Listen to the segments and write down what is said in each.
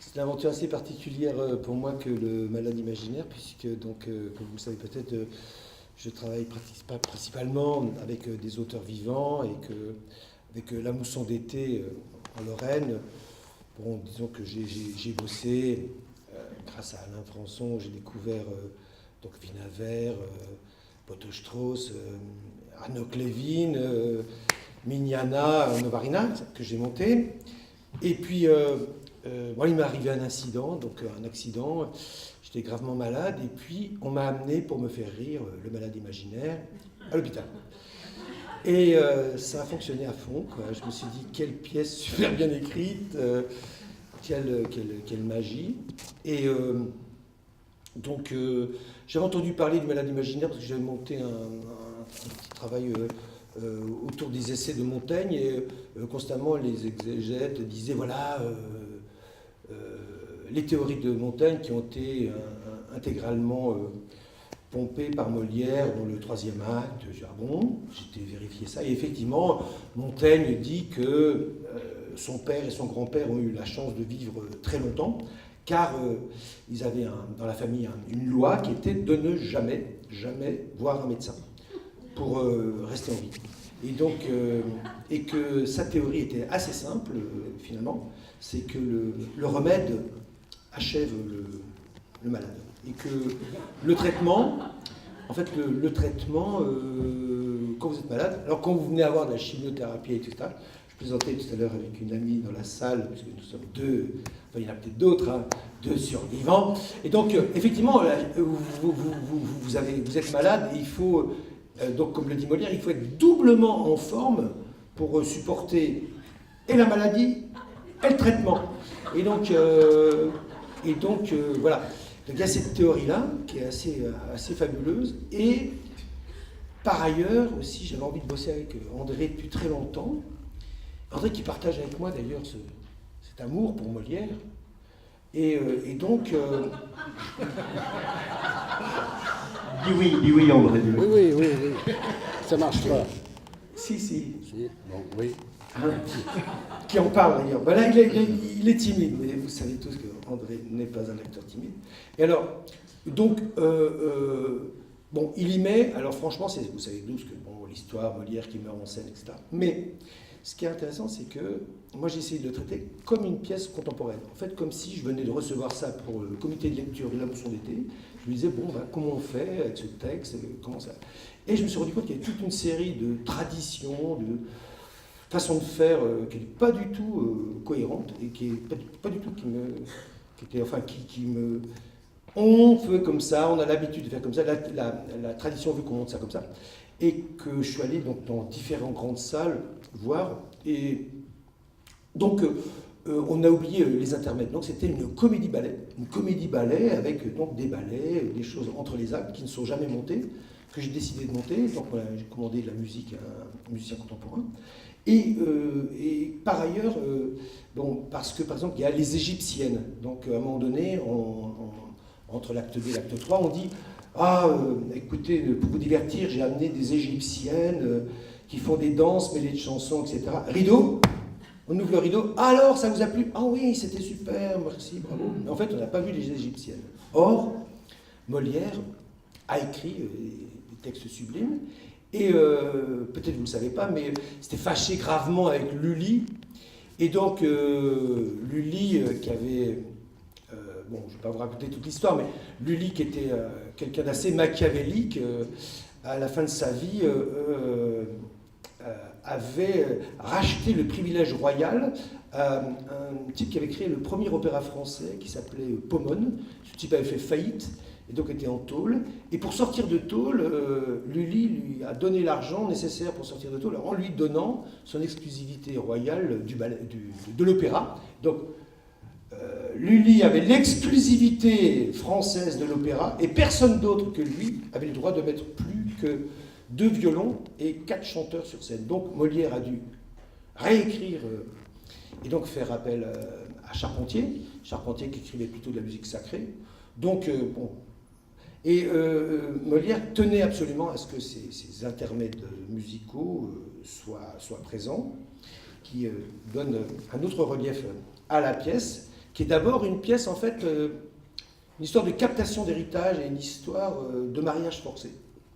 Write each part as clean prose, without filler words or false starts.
C'est une aventure assez particulière pour moi que le malade imaginaire, puisque, donc, comme vous le savez peut-être, je travaille principalement avec des auteurs vivants et que, avec La Mousson d'été en Lorraine. Bon, disons que j'ai bossé, grâce à Alain Françon, j'ai découvert donc Vinaver, Potto-Strauss, Arnaud Clévin, Mignana, Novarina, que j'ai monté. Et puis, bon, il m'est arrivé un incident, donc un accident, j'étais gravement malade, et puis on m'a amené pour me faire rire, le malade imaginaire, à l'hôpital. Et ça a fonctionné à fond, quoi. Je me suis dit, quelle pièce super bien écrite, quelle magie. Et donc, j'avais entendu parler du malade imaginaire parce que j'avais monté un petit travail autour des essais de Montaigne, et constamment les exégètes disaient, voilà, les théories de Montaigne qui ont été intégralement pompées par Molière dans le troisième acte. J'ai dit, ah bon, j'étais vérifié ça. Et effectivement, Montaigne dit que son père et son grand-père ont eu la chance de vivre très longtemps, car ils avaient dans la famille une loi qui était de ne jamais voir un médecin pour rester en vie. Et donc, et que sa théorie était assez simple, finalement, c'est que le remède achève le malade. Et que le traitement, en fait, le traitement, quand vous êtes malade, alors quand vous venez avoir de la chimiothérapie et tout ça, je plaisantais tout à l'heure avec une amie dans la salle, puisque nous sommes deux, enfin il y en a peut-être d'autres, hein, deux survivants. Et donc, effectivement, vous êtes malade et il faut, donc comme le dit Molière, il faut être doublement en forme pour supporter et la maladie et le traitement. Et donc, voilà. Donc il y a cette théorie-là qui est assez fabuleuse. Et par ailleurs aussi, j'avais envie de bosser avec André depuis très longtemps. André qui partage avec moi d'ailleurs cet amour pour Molière. Et donc... Dis oui, André. Dis oui. Oui. Ça marche pas. Si. Bon, oui. Hein, qui en parle d'ailleurs. Ben là, il est timide, mais vous savez tous qu'André n'est pas un acteur timide. Et alors, donc, bon, il y met, alors franchement, vous savez tous que bon, l'histoire, Molière qui meurt en scène, etc. Mais ce qui est intéressant, c'est que moi j'ai essayé de le traiter comme une pièce contemporaine. En fait, comme si je venais de recevoir ça pour le comité de lecture de La Mousson d'été. Je lui disais, bon, ben, comment on fait avec ce texte, comment ça... Et je me suis rendu compte qu'il y avait toute une série de traditions, de façon de faire qui n'est pas du tout cohérente et qui est pas du tout qui me... On fait comme ça, on a l'habitude de faire comme ça, la tradition veut qu'on monte ça comme ça. Et que je suis allé donc, dans différentes grandes salles voir. Et donc, on a oublié les intermèdes. Donc, c'était une comédie-ballet. Une comédie-ballet avec donc, des ballets, des choses entre les actes qui ne sont jamais montées, que j'ai décidé de monter. Donc, voilà, j'ai commandé de la musique à un musicien contemporain. Et par ailleurs, bon, parce que par exemple, il y a les Égyptiennes. Donc, à un moment donné, entre l'acte 2 et l'acte 3, on dit écoutez, pour vous divertir, j'ai amené des Égyptiennes qui font des danses, mêlées de chansons, etc. Rideau, on ouvre le rideau. Alors, ça vous a plu? Ah oui, c'était super, merci, bravo. Mais en fait, on n'a pas vu les Égyptiennes. Or, Molière a écrit des textes sublimes. Et peut-être vous ne le savez pas, mais c'était fâché gravement avec Lully. Et donc, Lully qui avait... bon, je ne vais pas vous raconter toute l'histoire, mais Lully qui était quelqu'un d'assez machiavélique, à la fin de sa vie, avait racheté le privilège royal à un type qui avait créé le premier opéra français, qui s'appelait Pomone. Ce type avait fait faillite, et donc était en tôle. Et pour sortir de tôle, Lully lui a donné l'argent nécessaire pour sortir de tôle, en lui donnant son exclusivité royale de l'opéra. Donc, Lully avait l'exclusivité française de l'opéra, et personne d'autre que lui avait le droit de mettre plus que 2 violons et 4 chanteurs sur scène. Donc Molière a dû réécrire et donc faire appel à Charpentier qui écrivait plutôt de la musique sacrée. Donc, bon. Et Molière tenait absolument à ce que ces intermèdes musicaux soient présents, qui donnent un autre relief à la pièce, qui est d'abord une pièce, en fait, une histoire de captation d'héritage et une histoire de mariage forcé.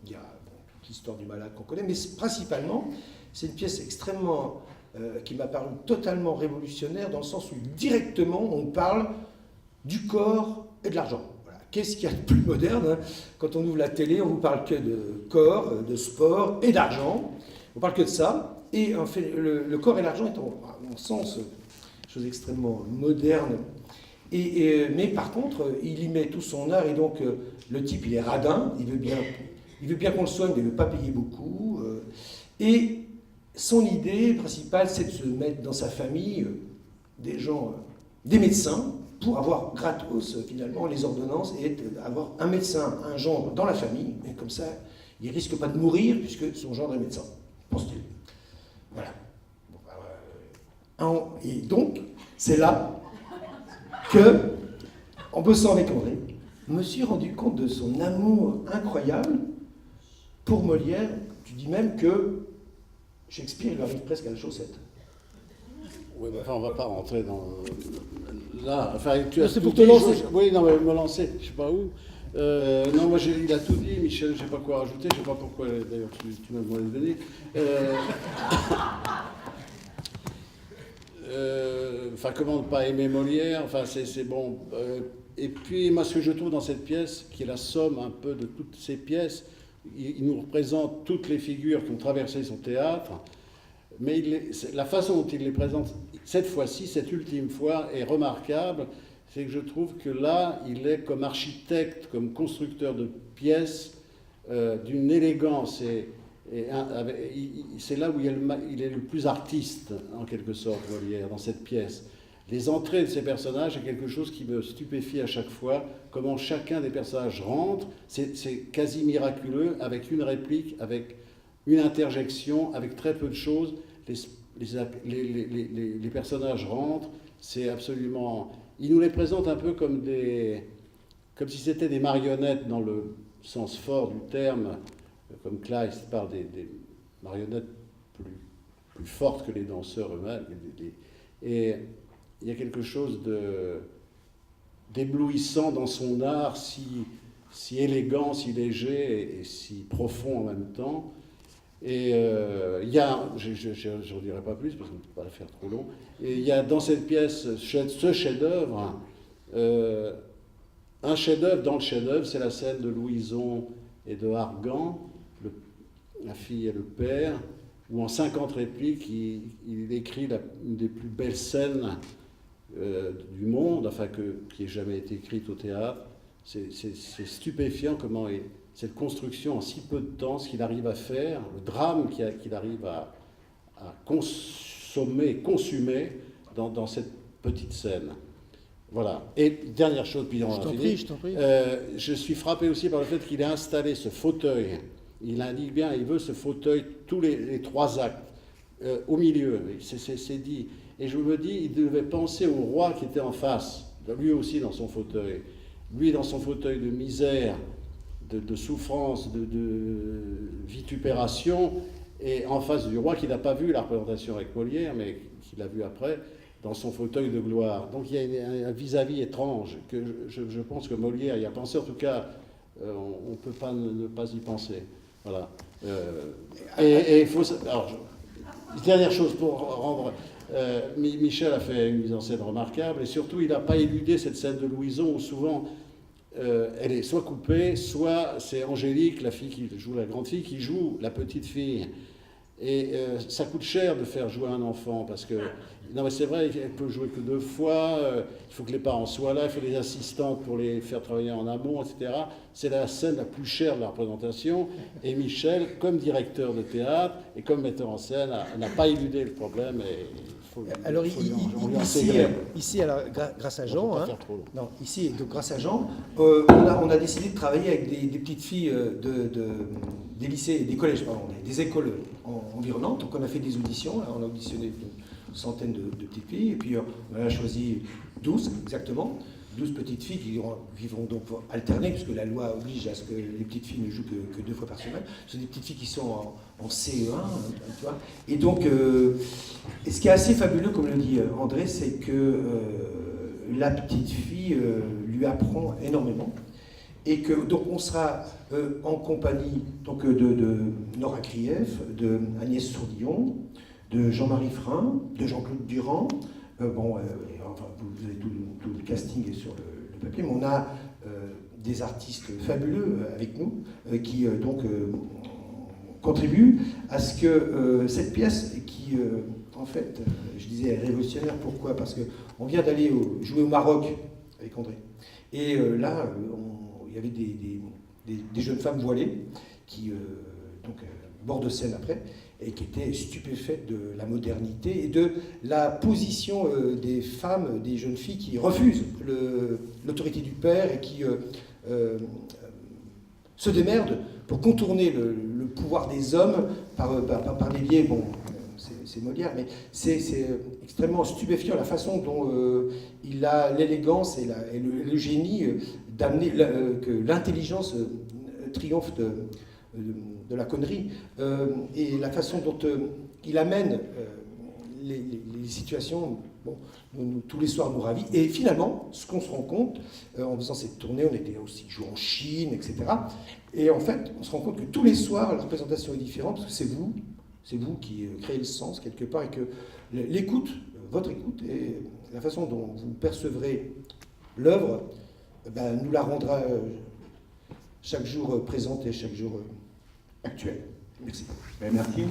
Il y a toute l'histoire du malade qu'on connaît, mais principalement, c'est une pièce extrêmement, qui m'a paru totalement révolutionnaire, dans le sens où directement on parle du corps et de l'argent. Voilà. Qu'est-ce qu'il y a de plus moderne, hein? Quand on ouvre la télé, on ne vous parle que de corps, de sport et d'argent. On ne parle que de ça. Et en fait, le corps et l'argent est, à mon sens, chose extrêmement moderne. Mais par contre, il y met tout son art, et donc le type, il est radin, il veut bien qu'on le soigne, mais il ne veut pas payer beaucoup. Et son idée principale, c'est de se mettre dans sa famille des gens, des médecins, pour avoir gratos, finalement, les ordonnances, et avoir un médecin, un gendre dans la famille, et comme ça, il ne risque pas de mourir, puisque son gendre est médecin, pense-t-il. Voilà. Et donc, c'est là que, en bossant avec André, je me suis rendu compte de son amour incroyable pour Molière. Tu dis même que Shakespeare, il arrive presque à la chaussette. Oui, mais enfin, on ne va pas rentrer dans... Là, enfin, tu as c'est tout pour te dit, lancer. Oui, non, mais me lancer, je ne sais pas où. Non, moi, il a tout dit, Michel, je ne sais pas quoi rajouter, je ne sais pas pourquoi, d'ailleurs, tu m'as demandé de venir. Enfin, comment ne pas aimer Molière, enfin, c'est bon. Et puis, moi, ce que je trouve dans cette pièce, qui est la somme un peu de toutes ces pièces, il nous représente toutes les figures qui ont traversé son théâtre, mais la façon dont il les présente, cette fois-ci, cette ultime fois, est remarquable. C'est que je trouve que là, il est comme architecte, comme constructeur de pièces, d'une élégance, c'est là où il est le plus artiste, en quelque sorte, Molière, dans cette pièce. Les entrées de ces personnages est quelque chose qui me stupéfie à chaque fois, comment chacun des personnages rentre, c'est quasi miraculeux, avec une réplique, avec une interjection, avec très peu de choses, les personnages rentrent, c'est absolument... Il nous les présente un peu comme si c'était des marionnettes dans le sens fort du terme, comme Kleist parle des marionnettes plus fortes que les danseurs eux-mêmes. Et il y a quelque chose d'éblouissant dans son art, si élégant, si léger et si profond en même temps. Et il y a, je n'en dirai pas plus parce qu'on ne peut pas la faire trop long, et il y a dans cette pièce ce chef-d'œuvre, un chef-d'œuvre dans le chef-d'œuvre, c'est la scène de Louison et de Argan, la fille et le père, où en 50 répliques, il écrit une des plus belles scènes du monde, enfin qui ait jamais été écrite au théâtre. C'est stupéfiant comment cette construction en si peu de temps, ce qu'il arrive à faire, le drame qu'il arrive à consumer dans cette petite scène. Voilà. Et dernière chose, puis on a fini. Je t'en prie. Je suis frappé aussi par le fait qu'il a installé ce fauteuil. Il indique bien, il veut ce fauteuil tous les 3 actes, au milieu. C'est dit. Et je me dis, il devait penser au roi qui était en face, lui aussi dans son fauteuil. Lui dans son fauteuil de misère, de souffrance, de vitupération, et en face du roi qui n'a pas vu la représentation avec Molière, mais qui l'a vu après, dans son fauteuil de gloire. Donc il y a un vis-à-vis étrange que je pense que Molière y a pensé. En tout cas, on ne peut pas ne pas y penser. Voilà. Et il faut... Alors, dernière chose pour rendre... Michel a fait une mise en scène remarquable, et surtout, il n'a pas éludé cette scène de Louison où souvent... elle est soit coupée, soit c'est Angélique, la fille qui joue la grande fille, qui joue la petite fille. Et ça coûte cher de faire jouer un enfant, parce que, non mais c'est vrai, elle peut jouer que 2 fois, il faut que les parents soient là, il faut des assistantes pour les faire travailler en amont, etc. C'est la scène la plus chère de la représentation, et Michel, comme directeur de théâtre et comme metteur en scène, n'a pas éludé le problème, et alors ici, grâce à Jean, donc grâce à Jean, on a décidé de travailler avec des petites filles des lycées, des collèges, pardon, des écoles environnantes. Donc on a fait des auditions, là, on a auditionné une centaine de petites filles, et puis on a choisi 12 exactement. 12 petites filles qui vont donc alterner, puisque la loi oblige à ce que les petites filles ne jouent que 2 fois par semaine. Ce sont des petites filles qui sont en CE1, tu vois. Et donc, ce qui est assez fabuleux, comme le dit André, c'est que la petite fille lui apprend énormément. Et que donc on sera en compagnie donc, de Nora Krief, de Agnès Sourdillon, de Jean-Marie Frein, de Jean-Claude Durand. Enfin, vous avez tout le casting est sur le papier, mais on a des artistes fabuleux avec nous qui donc contribuent à ce que cette pièce qui en fait, je disais, est révolutionnaire. Pourquoi? Parce qu'on vient d'aller jouer au Maroc avec André. Et là, il y avait des jeunes femmes voilées qui, bord de scène après, et qui étaient stupéfaites de la modernité et de la position des femmes, des jeunes filles qui refusent l'autorité du père et qui se démerdent pour contourner le pouvoir des hommes par des biais, bon, c'est Molière, mais c'est extrêmement stupéfiant la façon dont il a l'élégance et le génie d'amener que l'intelligence triomphe de la connerie, et la façon dont il amène les situations, bon, tous les soirs nous ravit. Et finalement, ce qu'on se rend compte, en faisant cette tournée, on était aussi joué en Chine, etc. Et en fait, on se rend compte que tous les soirs, la représentation est différente, parce que c'est vous qui créez le sens quelque part, et que l'écoute, votre écoute, et la façon dont vous percevrez l'œuvre, nous la rendra chaque jour présente et chaque jour actuelle. Merci. Merci.